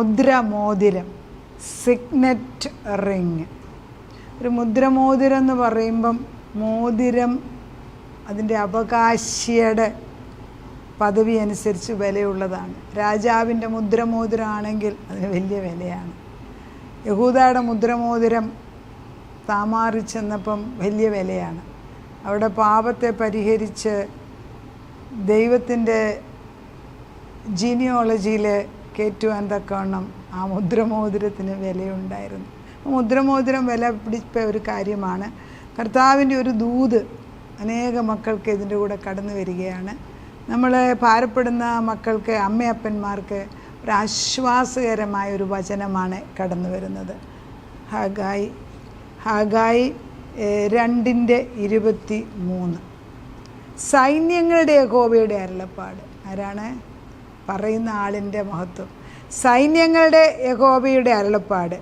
മുദ്രമോതിരം, Signet ring. ഒരു മുദ്രമോതിരം എന്ന് പറയുമ്പം മോതിരം അതിൻ്റെ അവകാശിയുടെ പദവി അനുസരിച്ച് വിലയുള്ളതാണ്. രാജാവിൻ്റെ മുദ്രമോതിരമാണെങ്കിൽ അതിന് വലിയ വിലയാണ്. യഹൂദയുടെ മുദ്രമോതിരം താമാറിൽ ചെന്നപ്പം വലിയ വിലയാണ്. അവിടെ പാപത്തെ പരിഹരിച്ച് ദൈവത്തിൻ്റെ ജീനിയോളജിയിൽ കയറ്റുവാൻ തക്കവണ്ണം ആ മുദ്രമോതിരത്തിന് വിലയുണ്ടായിരുന്നു. മുദ്രമോതിരം വില പിടിച്ച ഒരു കാര്യമാണ്. കർത്താവിൻ്റെ ഒരു ദൂത് അനേക മക്കൾക്ക് ഇതിൻ്റെ കൂടെ കടന്നു വരികയാണ്. നമ്മൾ ഭാരപ്പെടുന്ന മക്കൾക്ക്, അമ്മയപ്പന്മാർക്ക് ഒരു ആശ്വാസകരമായ ഒരു വചനമാണ് കടന്നു വരുന്നത്. ഹഗായി 2:23. സൈന്യങ്ങളുടെ യഹോവയുടെ അരുളപ്പാട്. ആരാണ് പറയുന്ന ആളിൻ്റെ മഹത്വം? സൈന്യങ്ങളുടെ യഹോവയുടെ അരുളപ്പാട്,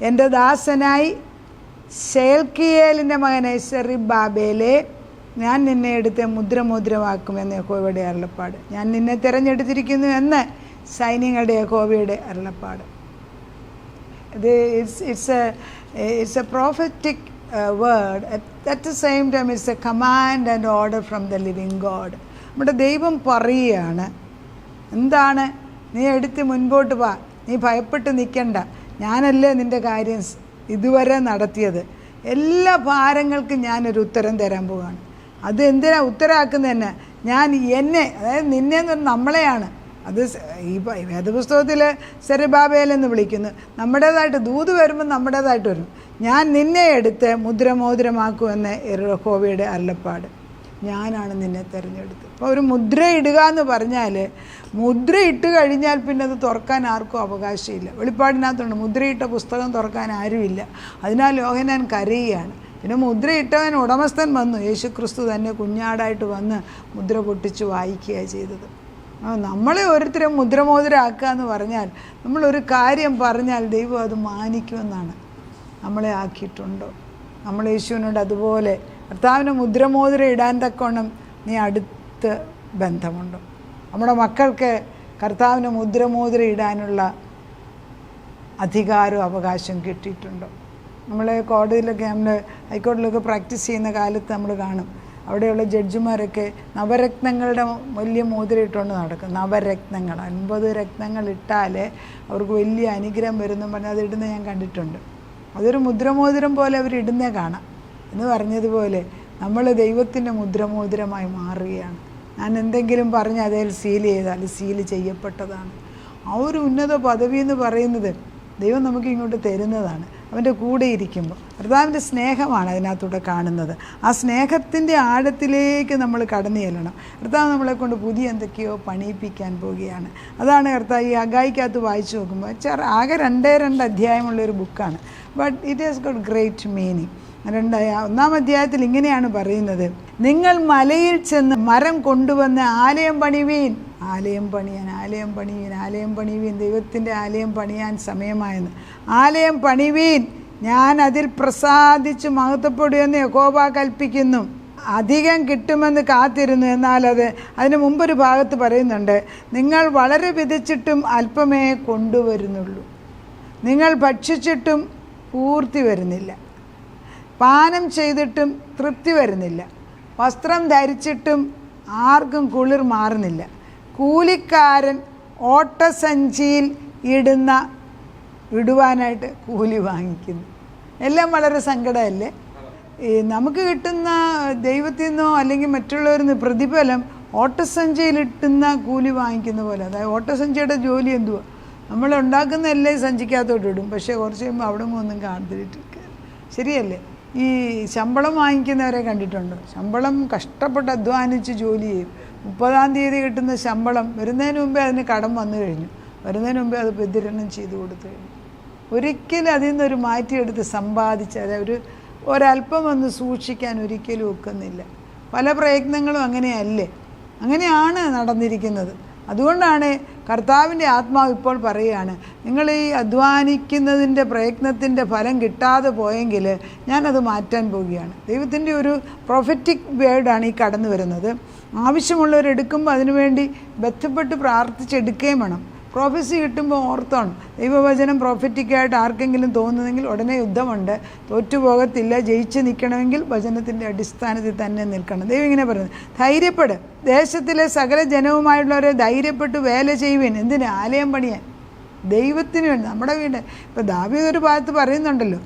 എൻ്റെ ദാസനായി ശേൽക്കിയേലിൻ്റെ മകനെ സെറുബ്ബാബേലേ, ഞാൻ നിന്നെ എടുത്ത് മുദ്രമോതിരമാക്കുമെന്ന് യഹോവയുടെ അരുളപ്പാട്. ഞാൻ നിന്നെ തിരഞ്ഞെടുത്തിരിക്കുന്നു എന്ന് സൈന്യങ്ങളുടെ യഹോവയുടെ അരുളപ്പാട്. ഇത് it's a prophetic word. At the same time it's a command and order from the living God. നമ്മുടെ ദൈവം പറയുകയാണ്, എന്താണ്? നീ എടുത്ത് മുൻപോട്ട് വാ, നീ ഭയപ്പെട്ട് നിൽക്കണ്ട, ഞാനല്ലേ നിൻ്റെ കാര്യം ഇതുവരെ നടത്തിയത്. എല്ലാ ഭാരങ്ങൾക്കും ഞാനൊരു ഉത്തരം തരാൻ പോവുകയാണ്. അത് എന്തിനാ ഉത്തരമാക്കുന്നത് തന്നെ? ഞാൻ എന്നെ, അതായത് നിന്നെ എന്ന് പറഞ്ഞാൽ നമ്മളെയാണ്. അത് ഈ വേദപുസ്തകത്തിൽ സെറുബ്ബാബേൽ എന്ന് വിളിക്കുന്നു. നമ്മുടേതായിട്ട് ദൂത് വരുമ്പോൾ നമ്മുടേതായിട്ട് വരും. ഞാൻ നിന്നെ എടുത്ത് മുദ്രമോതിരമാക്കുമെന്ന് യഹോവയുടെ അരുളപ്പാട്. ഞാനാണ് നിന്നെ തിരഞ്ഞെടുത്തത്. അപ്പോൾ ഒരു മുദ്ര ഇടുക എന്ന് പറഞ്ഞാൽ, മുദ്ര ഇട്ട് കഴിഞ്ഞാൽ പിന്നെ അത് തുറക്കാൻ ആർക്കും അവകാശമില്ല. വെളിപ്പാടിനകത്തുണ്ട് മുദ്രയിട്ട പുസ്തകം തുറക്കാൻ ആരുമില്ല. അതിനാൽ യോഹന്നാൻ കരയുകയാണ്. പിന്നെ മുദ്രയിട്ടവൻ ഉടമസ്ഥൻ വന്നു, യേശുക്രിസ്തു തന്നെ കുഞ്ഞാടായിട്ട് വന്ന് മുദ്ര പൊട്ടിച്ച് വായിക്കുകയാണ് ചെയ്തത്. നമ്മളെ ഓരോരുത്തരും മുദ്രമോതിരാക്കുക എന്ന് പറഞ്ഞാൽ, നമ്മളൊരു കാര്യം പറഞ്ഞാൽ ദൈവം അത് മാനിക്കുമെന്നാണ്. നമ്മളെ ആക്കിയിട്ടുണ്ടോ? നമ്മൾ യേശുവിനോട് അതുപോലെ കർത്താവിന് മുദ്രമോതിരം ഇടാൻ തക്കവണ്ണം നീ അടുത്ത് ബന്ധമുണ്ടോ? നമ്മുടെ മക്കൾക്ക് കർത്താവിന് മുദ്രമോതിരം ഇടാനുള്ള അധികാരവും അവകാശം കിട്ടിയിട്ടുണ്ടോ? നമ്മൾ കോടതിയിലൊക്കെ, നമ്മൾ ഹൈക്കോടതിയിലൊക്കെ പ്രാക്ടീസ് ചെയ്യുന്ന കാലത്ത് നമ്മൾ കാണും, അവിടെയുള്ള ജഡ്ജിമാരൊക്കെ നവരത്നങ്ങളുടെ വലിയ മോതിരം ഇട്ടുകൊണ്ട് നടക്കും. നവരത്നങ്ങൾ 50 രത്നങ്ങൾ ഇട്ടാൽ അവർക്ക് വലിയ അനുഗ്രഹം വരുന്നു പറഞ്ഞാൽ അത് ഇടുന്നത് ഞാൻ കണ്ടിട്ടുണ്ട്. അതൊരു മുദ്രമോതിരം പോലെ അവർ ഇടുന്നേ കാണാം. എന്ന് പറഞ്ഞതുപോലെ നമ്മൾ ദൈവത്തിൻ്റെ മുദ്രമോതിരമായി മാറുകയാണ്. ഞാൻ എന്തെങ്കിലും പറഞ്ഞ് അതിൽ സീൽ ചെയ്താൽ സീൽ ചെയ്യപ്പെട്ടതാണ്. ആ ഒരു ഉന്നത പദവി എന്ന് പറയുന്നത് ദൈവം നമുക്ക് ഇങ്ങോട്ട് തരുന്നതാണ്. അവൻ്റെ കൂടെ ഇരിക്കുമ്പോൾ കർത്താവിൻ്റെ സ്നേഹമാണ് അതിനകത്തൂടെ കാണുന്നത്. ആ സ്നേഹത്തിൻ്റെ ആഴത്തിലേക്ക് നമ്മൾ കടന്നു ചെല്ലണം. കർത്താവ് നമ്മളെ കൊണ്ട് പുതിയ എന്തൊക്കെയോ പണിയിപ്പിക്കാൻ പോവുകയാണ്. അതാണ് കർത്താവ് ഈ ഹഗായിക്കകത്ത് വായിച്ചു നോക്കുമ്പോൾ ആകെ 2 അധ്യായമുള്ളൊരു ബുക്കാണ്. But it has got great meaning. 1-ാം അധ്യായത്തിൽ ഇങ്ങനെയാണ് പറയുന്നത്, നിങ്ങൾ മലയിൽ ചെന്ന് മരം കൊണ്ടുവന്ന് ആലയം പണിവീൻ. ആലയം പണിവീൻ. ദൈവത്തിൻ്റെ ആലയം പണിയാൻ സമയമായെന്ന്. ആലയം പണിവീൻ, ഞാൻ അതിൽ പ്രസാദിച്ച് മഹത്വപ്പെടുമെന്ന് യഹോവ കൽപ്പിക്കുന്നു. അധികം കിട്ടുമെന്ന് കാത്തിരുന്നു. എന്നാൽ അതിന് മുമ്പൊരു ഭാഗത്ത് പറയുന്നുണ്ട്, നിങ്ങൾ വളരെ വിതച്ചിട്ടും അല്പമേ കൊണ്ടുവരുന്നുള്ളൂ. നിങ്ങൾ ഭക്ഷിച്ചിട്ടും പൂർത്തി വരുന്നില്ല. പാനം ചെയ്തിട്ടും തൃപ്തി വരുന്നില്ല. വസ്ത്രം ധരിച്ചിട്ടും ആർക്കും കുളിർ മാറുന്നില്ല. കൂലിക്കാരൻ ഓട്ടസഞ്ചിയിൽ ഇടുവാനായിട്ട് കൂലി വാങ്ങിക്കുന്നു. എല്ലാം വളരെ സങ്കടമല്ലേ? നമുക്ക് കിട്ടുന്ന ദൈവത്തിൽ നിന്നോ അല്ലെങ്കിൽ മറ്റുള്ളവരിൽ നിന്ന് പ്രതിഫലം ഓട്ടസഞ്ചിയിലിട്ടുന്ന കൂലി വാങ്ങിക്കുന്ന പോലെ. അതായത് ഓട്ടസഞ്ചിയുടെ ജോലി എന്തുവാ? നമ്മൾ ഉണ്ടാക്കുന്ന എല്ലാം സഞ്ചിക്കകത്തോട്ട് ഇടും, പക്ഷേ കുറച്ച് കഴിയുമ്പോൾ അവിടെ ഒന്നും കാണത്തിരിക്കുക. ശരിയല്ലേ? ഈ ശമ്പളം വാങ്ങിക്കുന്നവരെ കണ്ടിട്ടുണ്ടോ? ശമ്പളം കഷ്ടപ്പെട്ട് അധ്വാനിച്ച് ജോലി ചെയ്യും. 30-ാം തീയതി കിട്ടുന്ന ശമ്പളം വരുന്നതിന് മുമ്പേ അതിന് കടം വന്നു കഴിഞ്ഞു. വരുന്നതിന് മുമ്പേ അത് വിതരണം ചെയ്ത് കൊടുത്തു കഴിഞ്ഞു. ഒരിക്കലും അതിൽ നിന്നൊരു മാറ്റിയെടുത്ത് സമ്പാദിച്ച് അതായത് ഒരല്പം ഒന്ന് സൂക്ഷിക്കാൻ ഒരിക്കലും ഒക്കുന്നില്ല. പല പ്രയത്നങ്ങളും അങ്ങനെയാണ് നടന്നിരിക്കുന്നത്. അതുകൊണ്ടാണ് കർത്താവിൻ്റെ ആത്മാവ് ഇപ്പോൾ പറയുകയാണ്, നിങ്ങൾ ഈ അധ്വാനിക്കുന്നതിൻ്റെ പ്രയത്നത്തിൻ്റെ ഫലം കിട്ടാതെ പോയെങ്കിൽ ഞാനത് മാറ്റാൻ പോവുകയാണ്. ദൈവത്തിൻ്റെ ഒരു പ്രൊഫറ്റിക് വേർഡാണ് ഈ കടന്നു വരുന്നത്. ആവശ്യമുള്ളവരെടുക്കുമ്പോൾ അതിനുവേണ്ടി ബന്ധപ്പെട്ട് പ്രാർത്ഥിച്ചെടുക്കുകയും വേണം. പ്രോഫസി കിട്ടുമ്പോൾ ഓർത്തോണം, ദൈവവചനം പ്രോഫറ്റിക്കായിട്ട് ആർക്കെങ്കിലും തോന്നുന്നെങ്കിൽ ഉടനെ യുദ്ധമുണ്ട്, തോറ്റുപോകത്തില്ല, ജയിച്ച് നിൽക്കണമെങ്കിൽ വചനത്തിൻ്റെ അടിസ്ഥാനത്തിൽ തന്നെ നിൽക്കണം. ദൈവം ഇങ്ങനെ പറയുന്നത്, ധൈര്യപ്പെട്, ദേശത്തിലെ സകല ജനവുമായിട്ടുള്ളവരെ ധൈര്യപ്പെട്ട് വേല ചെയ്യുവിൻ. എന്തിന്? ആലയം പണിയാൻ, ദൈവത്തിന് വേണ്ടി. നമ്മുടെ വീട് ഇപ്പോൾ ദാവീദ് ഒരു ഭാഗത്ത് പറയുന്നുണ്ടല്ലോ,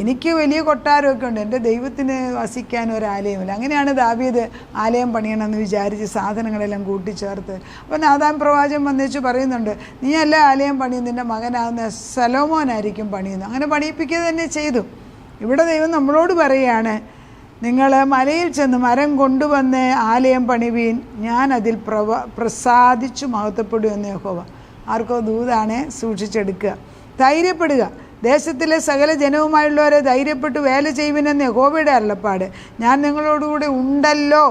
എനിക്ക് വലിയ കൊട്ടാരമൊക്കെ ഉണ്ട്, എൻ്റെ ദൈവത്തിന് വസിക്കാൻ ഒരാലയമില്ല. അങ്ങനെയാണ് ദാവീദ് ആലയം പണിയണമെന്ന് വിചാരിച്ച് സാധനങ്ങളെല്ലാം കൂട്ടിച്ചേർത്ത്. അപ്പോൾ നാഥാൻ പ്രവാചകൻ വന്നേച്ച് പറയുന്നുണ്ട്, നീ അല്ല ആലയം പണിയും, നിൻ്റെ മകനാകുന്ന ശലോമോനായിരിക്കും പണിയുന്നത്. അങ്ങനെ പണിയിപ്പിക്കുക തന്നെ ചെയ്തു. ഇവിടെ ദൈവം നമ്മളോട് പറയുകയാണ്, നിങ്ങൾ മലയിൽ ചെന്ന് മരം കൊണ്ടുവന്ന് ആലയം പണിവീൻ, ഞാൻ അതിൽ പ്രസാദിച്ചു മഹത്വപ്പെടുമെന്ന് യഹോവ. ആർക്കോ ദൂതാണ്, സൂക്ഷിച്ചെടുക്കുക. ധൈര്യപ്പെടുക, ദേശത്തിലെ സകല ജനവുമായുള്ളവരെ ധൈര്യപ്പെട്ട് വേല ചെയ്യുവിനെന്ന് യഹോവയുടെ അരുളപ്പാട്. ഞാൻ നിങ്ങളോടുകൂടെ ഉണ്ടല്ലോ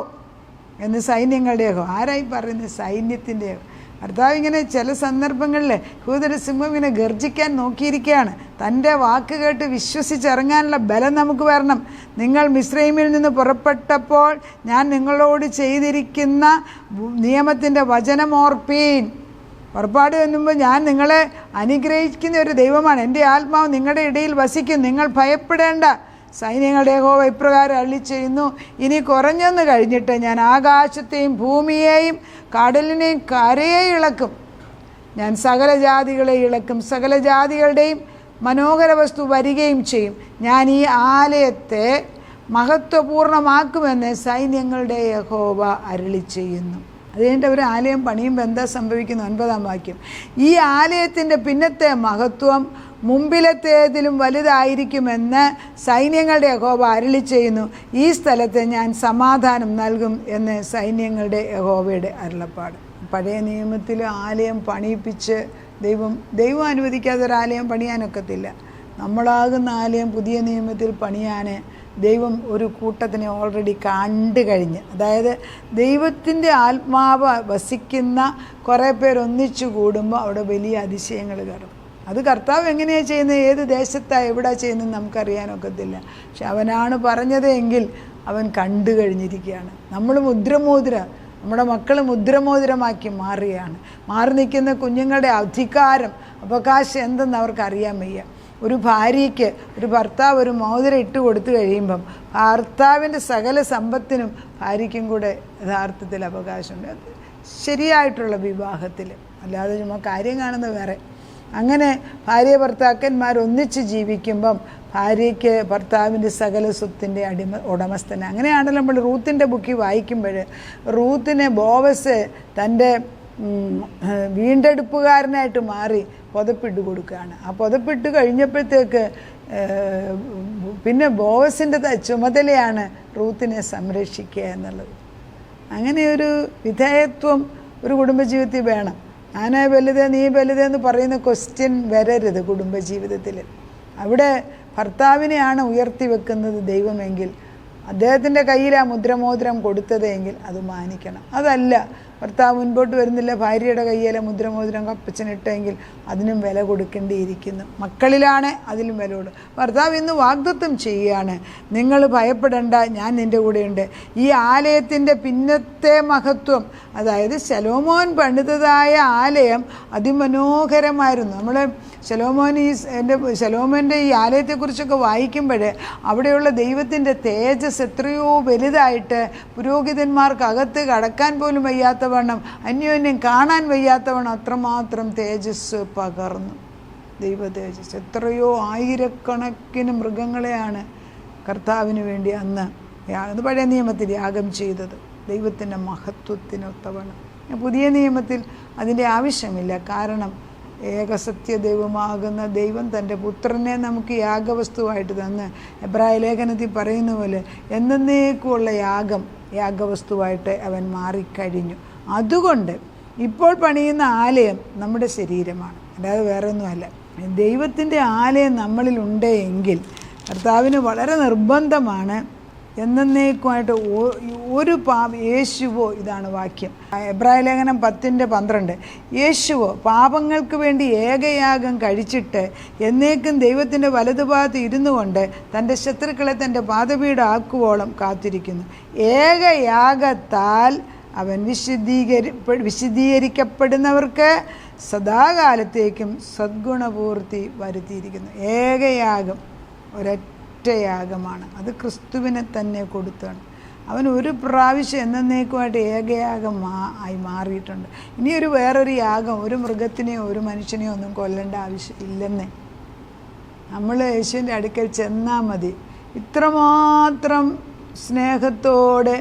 എന്ന് സൈന്യങ്ങളുടെ യഹോവ. ആരായി പറയുന്നത്? സൈന്യത്തിൻ്റെ യഹോവ. കർത്താവ് ഇങ്ങനെ ചില സന്ദർഭങ്ങളിൽ യഹൂദരുടെ സിംഹം ഇങ്ങനെ ഗർജിക്കാൻ നോക്കിയിരിക്കുകയാണ്. തൻ്റെ വാക്ക് കേട്ട് വിശ്വസിച്ചിറങ്ങാനുള്ള ബലം നമുക്ക് വരണം. നിങ്ങൾ മിസ്രൈമിൽ നിന്ന് പുറപ്പെട്ടപ്പോൾ ഞാൻ നിങ്ങളോട് ചെയ്തിരിക്കുന്ന നിയമത്തിൻ്റെ വചനം ഓർപ്പീൻ. പുറപ്പാട് എന്നുമ്പോൾ ഞാൻ നിങ്ങളെ അനുഗ്രഹിക്കുന്ന ഒരു ദൈവമാണ്, എൻ്റെ ആത്മാവ് നിങ്ങളുടെ ഇടയിൽ വസിക്കും, നിങ്ങൾ ഭയപ്പെടേണ്ട. സൈന്യങ്ങളുടെ യഹോവ ഇപ്രകാരം അരുളിച്ചെയ്യുന്നു, ഇനി കുറഞ്ഞൊന്ന് കഴിഞ്ഞിട്ട് ഞാൻ ആകാശത്തെയും ഭൂമിയെയും കടലിനെയും കരയെയും ഇളക്കും. ഞാൻ സകല ജാതികളെ ഇളക്കും, സകല ജാതികളുടെയും മനോഹര വസ്തു വരികയും ചെയ്യും. ഞാൻ ഈ ആലയത്തെ മഹത്വപൂർണ്ണമാക്കുമെന്ന് സൈന്യങ്ങളുടെ യഹോവ അരുളിച്ചെയ്യുന്നു. അത് കഴിഞ്ഞിട്ട് അവർ ആലയം പണിയുമ്പോൾ എന്താ സംഭവിക്കുന്നു? 9-ാം വാക്യം, ഈ ആലയത്തിൻ്റെ പിന്നത്തെ മഹത്വം മുമ്പിലത്തേതിലും വലുതായിരിക്കുമെന്ന് സൈന്യങ്ങളുടെ യഹോവ അരുളിച്ചെയ്യുന്നു. ഈ സ്ഥലത്ത് ഞാൻ സമാധാനം നൽകും എന്ന് സൈന്യങ്ങളുടെ യഹോവയുടെ അരുളപ്പാട്. പഴയ നിയമത്തിൽ ആലയം പണിയിപ്പിച്ച് ദൈവം അനുവദിക്കാതെ ഒരു ആലയം പണിയാനൊക്കത്തില്ല. നമ്മളാകുന്ന ആലയം പുതിയ നിയമത്തിൽ പണിയാൻ ദൈവം ഒരു കൂട്ടത്തിനെ ഓൾറെഡി കണ്ടു കഴിഞ്ഞ്, അതായത് ദൈവത്തിൻ്റെ ആത്മാവ് വസിക്കുന്ന കുറേ പേർ ഒന്നിച്ചു കൂടുമ്പോൾ അവിടെ വലിയ അതിശയങ്ങൾ കയറും. അത് കർത്താവ് എങ്ങനെയാണ് ചെയ്യുന്നത്, ഏത് ദേശത്താണ് എവിടെ ചെയ്യുന്നത് നമുക്കറിയാനൊക്കത്തില്ല. പക്ഷെ അവനാണ് പറഞ്ഞത് എങ്കിൽ അവൻ കണ്ടു കഴിഞ്ഞിരിക്കുകയാണ്. നമ്മൾ നമ്മുടെ മക്കൾ മുദ്രമോതിരമാക്കി മാറുകയാണ്. മാറി നിൽക്കുന്ന കുഞ്ഞുങ്ങളുടെ അവകാശം എന്തെന്ന് അവർക്ക് അറിയാൻ വയ്യ. ഒരു ഭാര്യയ്ക്ക് ഒരു ഭർത്താവ് ഒരു മോതിരം ഇട്ട് കൊടുത്തു കഴിയുമ്പം ഭർത്താവിൻ്റെ സകല സമ്പത്തിനും ഭാര്യയ്ക്കും കൂടെ യഥാർത്ഥത്തിൽ അവകാശമുണ്ട്, ശരിയായിട്ടുള്ള വിവാഹത്തിൽ, അല്ലാതെ ചുമ്മാ കാര്യം കാണുന്നത് വേറെ. അങ്ങനെ ഭാര്യ ഭർത്താക്കന്മാർ ഒന്നിച്ച് ജീവിക്കുമ്പം ഭാര്യയ്ക്ക് ഭർത്താവിൻ്റെ സകല സ്വത്തിൻ്റെ ഉടമസ്ഥന. അങ്ങനെയാണല്ലോ നമ്മൾ റൂത്തിൻ്റെ ബുക്കിൽ വായിക്കുമ്പോൾ റൂത്തിനെ ബോവസ് തൻ്റെ വീണ്ടെടുപ്പുകാരനായിട്ട് മാറി പുതപ്പിട്ട് കൊടുക്കുകയാണ്. ആ പുതപ്പിട്ട് കഴിഞ്ഞപ്പോഴത്തേക്ക് പിന്നെ ബോവസിൻ്റെ ചുമതലയാണ് റൂത്തിനെ സംരക്ഷിക്കുക എന്നുള്ളത്. അങ്ങനെ ഒരു വിധേയത്വം ഒരു കുടുംബജീവിതത്തിൽ വേണം. ഞാനാ വലുത് നീ വലുത് എന്ന് പറയുന്ന ക്വസ്റ്റ്യൻ വരരുത് കുടുംബജീവിതത്തിൽ. അവിടെ ഭർത്താവിനെയാണ് ഉയർത്തി വെക്കുന്നത് ദൈവമെങ്കിൽ, അദ്ദേഹത്തിൻ്റെ കയ്യിൽ ആ മുദ്രമോതിരം കൊടുത്തതെങ്കിൽ അത് മാനിക്കണം. അതല്ല, ഭർത്താവ് മുൻപോട്ട് വരുന്നില്ല, ഭാര്യയുടെ കയ്യിലെ മുദ്രമോതിരം കപ്പച്ചനിട്ടെങ്കിൽ അതിനും വില കൊടുക്കേണ്ടിയിരിക്കുന്നു. മക്കളിലാണ് അതിലും വില കൊടുക്കും. ഭർത്താവ് ഇന്ന് വാഗ്ദത്തം ചെയ്യുകയാണ്, നിങ്ങൾ ഭയപ്പെടേണ്ട, ഞാൻ നിൻ്റെ കൂടെയുണ്ട്. ഈ ആലയത്തിൻ്റെ പിന്നത്തെ മഹത്വം, അതായത് ശലോമോൻ പണിതതായ ആലയം അതിമനോഹരമായിരുന്നു. നമ്മൾ ശലോമോൻ്റെ ഈ ആലയത്തെക്കുറിച്ചൊക്കെ വായിക്കുമ്പോൾ അവിടെയുള്ള ദൈവത്തിൻ്റെ തേജസ് എത്രയോ വലുതായിട്ട് പുരോഹിതന്മാർക്കകത്ത് കടക്കാൻ പോലും വയ്യാത്തവണ്ണം, അന്യോന്യം കാണാൻ വയ്യാത്തവണ്ണം അത്രമാത്രം തേജസ് പകർന്നു. ദൈവ തേജസ് എത്രയോ ആയിരക്കണക്കിന് മൃഗങ്ങളെയാണ് കർത്താവിന് വേണ്ടി അന്ന് പഴയ നിയമത്തിൽ യാഗം ചെയ്തത്, ദൈവത്തിൻ്റെ മഹത്വത്തിനൊത്തവണ്ണം. പുതിയ നിയമത്തിൽ അതിൻ്റെ ആവശ്യമില്ല. കാരണം ഏകസത്യ ദൈവമാകുന്ന ദൈവം തൻ്റെ പുത്രനെ നമുക്ക് യാഗവസ്തുവായിട്ട് തന്ന് എബ്രായ ലേഖനത്തിൽ പറയുന്ന പോലെ എന്നേക്കുമുള്ള യാഗവസ്തുവായിട്ട് അവൻ മാറിക്കഴിഞ്ഞു. അതുകൊണ്ട് ഇപ്പോൾ പണിയുന്ന ആലയം നമ്മുടെ ശരീരമാണ്, അല്ലാതെ വേറെ ഒന്നുമല്ല. ദൈവത്തിൻ്റെ ആലയം നമ്മളിലുണ്ട് എങ്കിൽ കർത്താവിന് വളരെ നിർബന്ധമാണ് എന്നേക്കുമായിട്ട് ഒരു യേശുവോ, ഇതാണ് വാക്യം എബ്രായ ലേഖനം 10:12, യേശുവോ പാപങ്ങൾക്ക് വേണ്ടി ഏകയാഗം കഴിച്ചിട്ട് എന്നേക്കും ദൈവത്തിൻ്റെ വലതുഭാഗത്ത് ഇരുന്നു കൊണ്ട് തൻ്റെ ശത്രുക്കളെ തൻ്റെ പാദപീഠമാക്കുവോളം കാത്തിരിക്കുന്നു. ഏകയാഗത്താൽ അവൻ വിശുദ്ധീകരിക്കപ്പെടുന്നവർക്ക് സദാകാലത്തേക്കും സദ്ഗുണപൂർത്തി വരുത്തിയിരിക്കുന്നു. ഏകയാഗം ഒരൊറ്റ യാഗമാണ്. അത് ക്രിസ്തുവിനെ തന്നെ കൊടുത്താണ്. അവൻ ഒരു പ്രാവശ്യം എന്നേക്കുമായിട്ട് ഏകയാഗം ആയി മാറിയിട്ടുണ്ട്. ഇനിയൊരു വേറൊരു യാഗം ഒരു മൃഗത്തിനെയോ ഒരു മനുഷ്യനെയോ ഒന്നും കൊല്ലേണ്ട ആവശ്യമില്ലെന്നേ. നമ്മൾ യേശുവിൻ്റെ അടുക്കൽ ചെന്നാൽ മതി. ഇത്രമാത്രം സ്നേഹത്തോടെ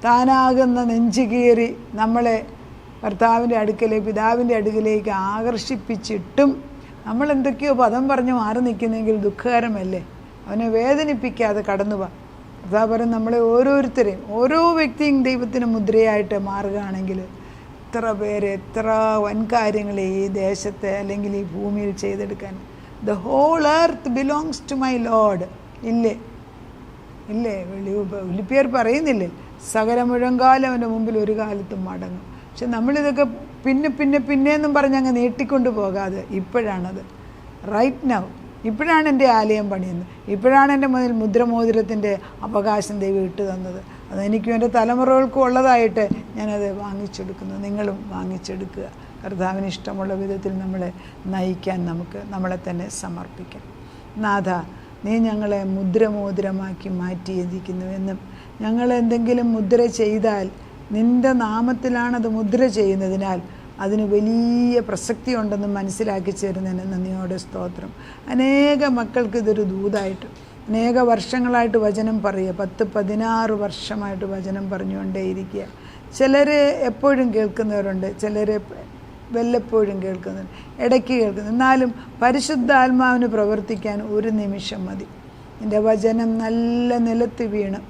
താനാകുന്ന നെഞ്ചു കീറി നമ്മളെ ഭർത്താവിൻ്റെ അടുക്കലേക്ക് പിതാവിൻ്റെ അടുക്കലേക്ക് ആകർഷിപ്പിച്ചിട്ടും നമ്മൾ എന്തൊക്കെയോ പദം പറഞ്ഞ് മാറി നിൽക്കുന്നെങ്കിൽ ദുഃഖകരമല്ലേ? അവനെ വേദനിപ്പിക്കാതെ കടന്നു പോവാ. അതാ പറയും, നമ്മളെ ഓരോരുത്തരെയും ഓരോ വ്യക്തിയും ദൈവത്തിന് മുദ്രയായിട്ട് മാറുകയാണെങ്കിൽ എത്ര പേര് എത്ര വൻകാര്യങ്ങൾ ഈ ദേശത്തെ അല്ലെങ്കിൽ ഈ ഭൂമിയിൽ ചെയ്തെടുക്കാൻ. The whole earth belongs to my lord. ഇല്ലേ ഫിലിപ്പിയർ പറയുന്നില്ലേ, സകല മുഴങ്കാലം അവൻ്റെ മുമ്പിൽ ഒരു കാലത്തും മടങ്ങും. പക്ഷെ നമ്മളിതൊക്കെ പിന്നെന്നും പറഞ്ഞ് അങ്ങ് നീട്ടിക്കൊണ്ട് പോകാതെ ഇപ്പോഴാണത് റൈറ്റ് നൗ. ഇപ്പോഴാണ് എൻ്റെ ആലയം പണിയുന്നത്. ഇപ്പോഴാണ് എൻ്റെ മുന്നിൽ മുദ്രമോതിരത്തിൻ്റെ അവകാശം ദൈവം ഇട്ട് തന്നത്. അതെനിക്കും എൻ്റെ തലമുറകൾക്കും ഉള്ളതായിട്ട് ഞാനത് വാങ്ങിച്ചെടുക്കുന്നു. നിങ്ങളും വാങ്ങിച്ചെടുക്കുക. കർത്താവിന് ഇഷ്ടമുള്ള വിധത്തിൽ നമ്മളെ നയിക്കാൻ നമുക്ക് നമ്മളെ തന്നെ സമർപ്പിക്കാം. നാഥ, നീ ഞങ്ങളെ മുദ്രമോതിരമാക്കി മാറ്റിയിരിക്കുന്നുവെന്നും ഞങ്ങളെന്തെങ്കിലും മുദ്ര ചെയ്താൽ നിൻ്റെ നാമത്തിലാണത് മുദ്ര ചെയ്യുന്നതിനാൽ അതിന് വലിയ പ്രസക്തി ഉണ്ടെന്ന് മനസ്സിലാക്കി ചേരുന്നതിന് നന്ദിയോടെ സ്തോത്രം. അനേക മക്കൾക്ക് ഇതൊരു ദൂതായിട്ട് അനേക വർഷങ്ങളായിട്ട് വചനം പറയുക. 10-16 വർഷമായിട്ട് വചനം പറഞ്ഞുകൊണ്ടേയിരിക്കുക. ചിലർ എപ്പോഴും കേൾക്കുന്നവരുണ്ട്, ചിലർ വല്ലപ്പോഴും കേൾക്കുന്നുണ്ട്, ഇടയ്ക്ക് കേൾക്കുന്നു. എന്നാലും പരിശുദ്ധാത്മാവിന് പ്രവർത്തിക്കാൻ ഒരു നിമിഷം മതി. എൻ്റെ വചനം നല്ല നിലത്ത് വീണ്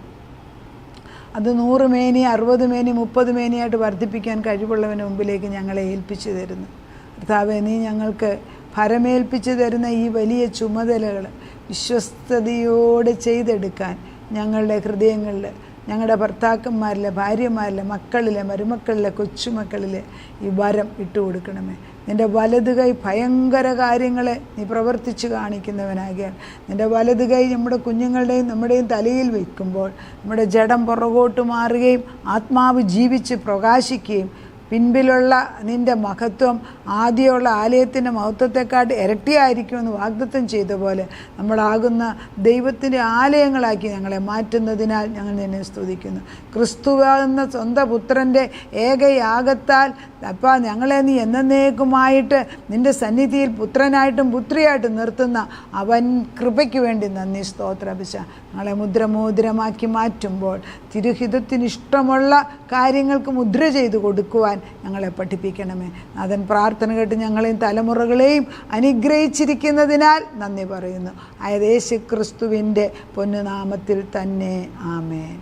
അത് 100 മേനി 60 മേനി 30 മേനിയായിട്ട് വർദ്ധിപ്പിക്കാൻ കഴിവുള്ളവന് മുമ്പിലേക്ക് ഞങ്ങളെ ഏൽപ്പിച്ചു തരുന്നു. കർത്താവേ, നീ ഞങ്ങൾക്ക് ഭരമേൽപ്പിച്ചു തരുന്ന ഈ വലിയ ചുമതലകൾ വിശ്വസ്തയോടെ ചെയ്തെടുക്കാൻ ഞങ്ങളുടെ ഹൃദയങ്ങളിൽ, ഞങ്ങളുടെ ഭർത്താക്കന്മാരിലെ, ഭാര്യമാരിലെ, മക്കളിലെ, മരുമക്കളിലെ, കൊച്ചുമക്കളിലെ ഈ വരം ഇട്ടുകൊടുക്കണമേ. നിൻ്റെ വലത് കൈ ഭയങ്കര കാര്യങ്ങളെ നീ പ്രവർത്തിച്ച് കാണിക്കുന്നവനാകിയാൽ നിൻ്റെ വലത് കൈ നമ്മുടെ കുഞ്ഞുങ്ങളുടെയും നമ്മുടെയും തലയിൽ വയ്ക്കുമ്പോൾ നമ്മുടെ ജഡം പുറകോട്ട് മാറുകയും ആത്മാവ് ജീവിച്ച് പ്രകാശിക്കുകയും പിൻപിലുള്ള നിൻ്റെ മഹത്വം ആദ്യമുള്ള ആലയത്തിൻ്റെ മഹത്വത്തെക്കാട്ട് ഇരട്ടിയായിരിക്കുമെന്ന് വാഗ്ദത്തം ചെയ്ത പോലെ നമ്മളാകുന്ന ദൈവത്തിൻ്റെ ആലയങ്ങളാക്കി ഞങ്ങളെ മാറ്റുന്നതിനാൽ ഞങ്ങൾ നിന്നെ സ്തുതിക്കുന്നു. ക്രിസ്തുവെന്ന സ്വന്തം പുത്രൻ്റെ ഏകയാഗത്താൽ അപ്പാ ഞങ്ങളെ നീ എന്നേക്കുമായിട്ട് നിൻ്റെ സന്നിധിയിൽ പുത്രനായിട്ടും പുത്രിയായിട്ടും നിർത്തുന്ന അവൻ കൃപയ്ക്ക് വേണ്ടി നന്ദി സ്തോത്രപിശ. ഞങ്ങളെ മുദ്രമോതിരമാക്കി മാറ്റുമ്പോൾ തിരുഹിതത്തിനിഷ്ടമുള്ള കാര്യങ്ങൾക്ക് മുദ്ര ചെയ്ത് കൊടുക്കുവാൻ ഞങ്ങളെ പഠിപ്പിക്കണമേ. നാഥൻ പ്രാർത്ഥന കേട്ട് ഞങ്ങളെയും തലമുറകളെയും അനുഗ്രഹിച്ചിരിക്കുന്നതിനാൽ നന്ദി പറയുന്നു. യേശു ക്രിസ്തുവിൻ്റെ പൊന്നുനാമത്തിൽ തന്നെ ആമേൻ.